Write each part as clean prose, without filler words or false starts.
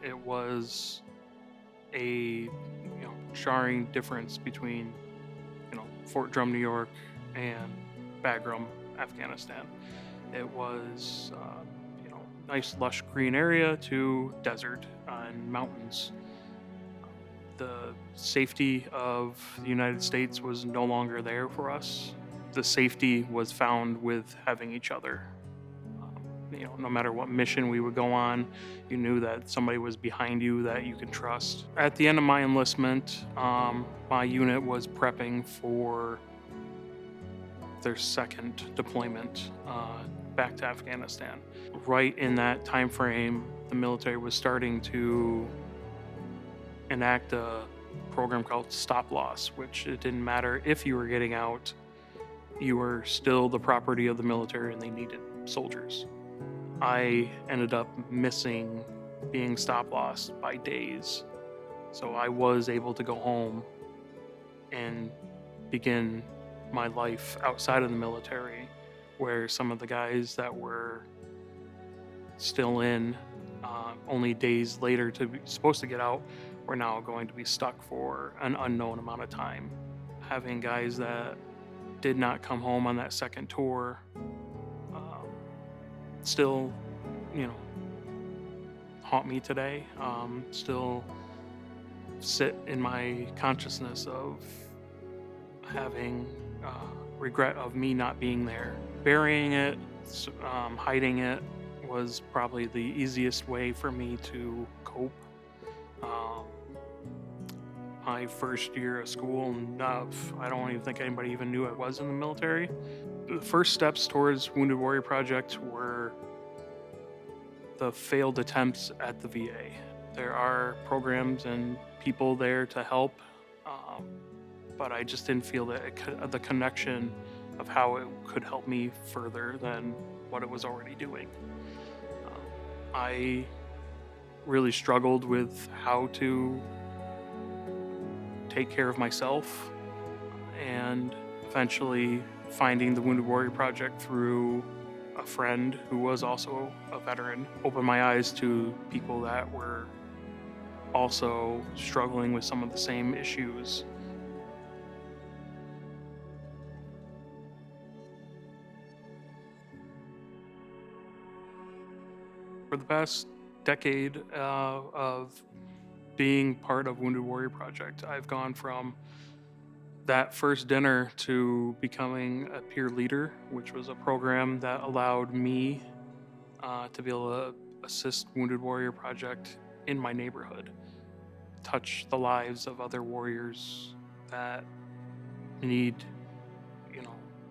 it was a jarring difference between Fort Drum, New York, and Bagram, Afghanistan. It was nice lush green area to desert and mountains. The safety of the United States was no longer there for us. The safety was found with having each other. No matter what mission we would go on, you knew that somebody was behind you that you could trust. At the end of my enlistment, my unit was prepping for their second deployment back to Afghanistan. Right in that time frame, the military was starting to enact a program called stop loss, which it didn't matter if you were getting out, you were still the property of the military and they needed soldiers. I ended up missing being stop lost by days. So I was able to go home and begin my life outside of the military, where some of the guys that were still in only days later to be supposed to get out were now going to be stuck for an unknown amount of time. Having guys that did not come home on that second tour still, haunt me today. Still sit in my consciousness of having regret of me not being there. Burying it, hiding it was probably the easiest way for me to cope. My first year of school, I don't even think anybody even knew I was in the military. The first steps towards Wounded Warrior Project were the failed attempts at the VA. There are programs and people there to help, but I just didn't feel that the connection of how it could help me further than what it was already doing. I really struggled with how to take care of myself, and eventually finding the Wounded Warrior Project through a friend who was also a veteran opened my eyes to people that were also struggling with some of the same issues. For the past decade of being part of Wounded Warrior Project, I've gone from that first dinner to becoming a peer leader, which was a program that allowed me to be able to assist Wounded Warrior Project in my neighborhood, touch the lives of other warriors that need,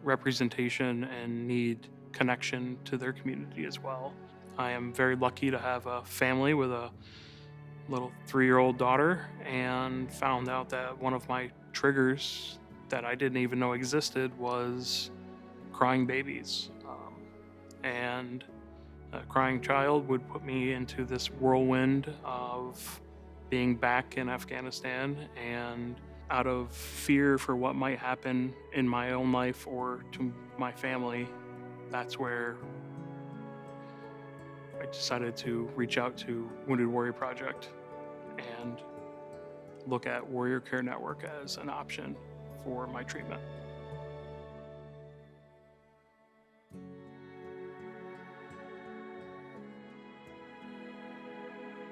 representation and need connection to their community as well. I am very lucky to have a family with a little 3-year-old daughter, and found out that one of my triggers that I didn't even know existed was crying babies. And a crying child would put me into this whirlwind of being back in Afghanistan, and out of fear for what might happen in my own life or to my family, that's where I decided to reach out to Wounded Warrior Project and look at Warrior Care Network as an option for my treatment.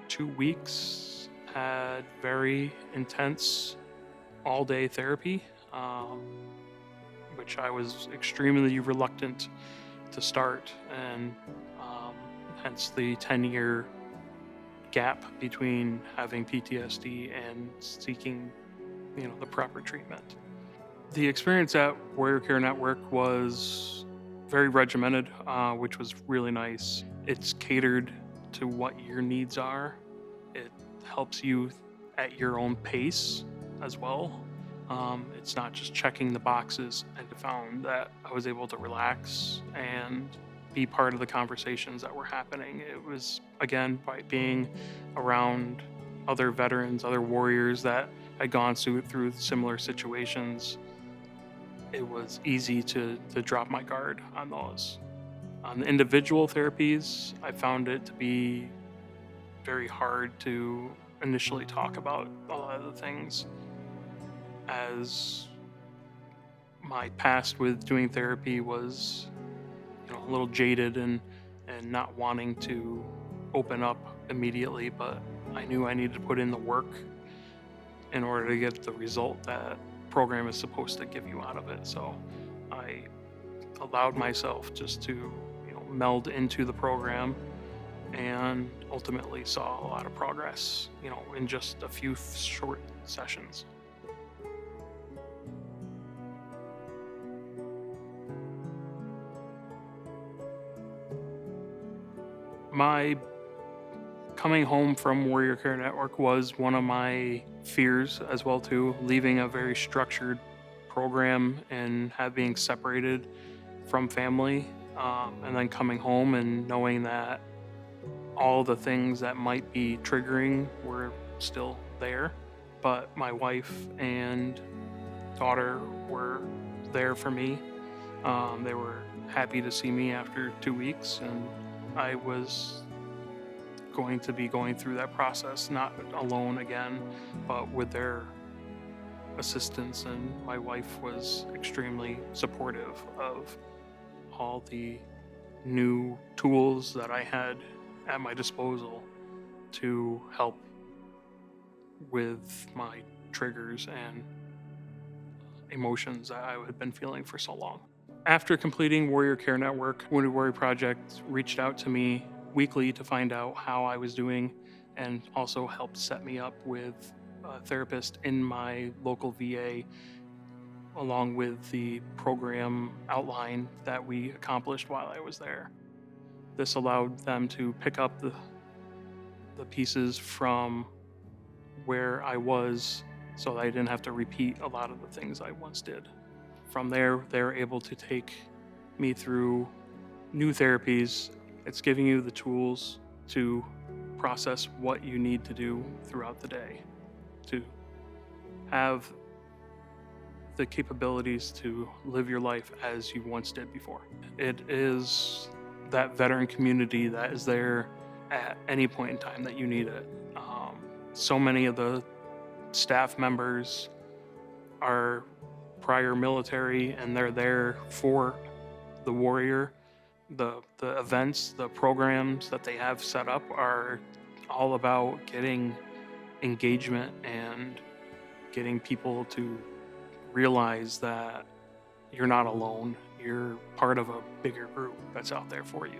Two weeks, had very intense all-day therapy, which I was extremely reluctant to start, and hence the 10-year gap between having PTSD and seeking, the proper treatment. The experience at Warrior Care Network was very regimented, which was really nice. It's catered to what your needs are. It helps you at your own pace as well. It's not just checking the boxes. I found that I was able to relax and be part of the conversations that were happening. It was, again, by being around other veterans, other warriors that had gone through similar situations, it was easy to drop my guard on those. On the individual therapies, I found it to be very hard to initially talk about a lot of the things, as my past with doing therapy was, a little jaded and not wanting to open up immediately, but I knew I needed to put in the work in order to get the result that program is supposed to give you out of it. So I allowed myself just to, meld into the program, and ultimately saw a lot of progress, in just a few short sessions. My coming home from Warrior Care Network was one of my fears as well too, leaving a very structured program and being separated from family, and then coming home and knowing that all the things that might be triggering were still there, but my wife and daughter were there for me. They were happy to see me after 2 weeks, and I was going to be going through that process, not alone again, but with their assistance. And my wife was extremely supportive of all the new tools that I had at my disposal to help with my triggers and emotions that I had been feeling for so long. After completing Warrior Care Network, Wounded Warrior Project reached out to me weekly to find out how I was doing, and also helped set me up with a therapist in my local VA, along with the program outline that we accomplished while I was there. This allowed them to pick up the pieces from where I was, so that I didn't have to repeat a lot of the things I once did. From there, they're able to take me through new therapies. It's giving you the tools to process what you need to do throughout the day, to have the capabilities to live your life as you once did before. It is that veteran community that is there at any point in time that you need it. So many of the staff members are prior military, and they're there for the warrior. The events, the programs that they have set up are all about getting engagement and getting people to realize that you're not alone. You're part of a bigger group that's out there for you.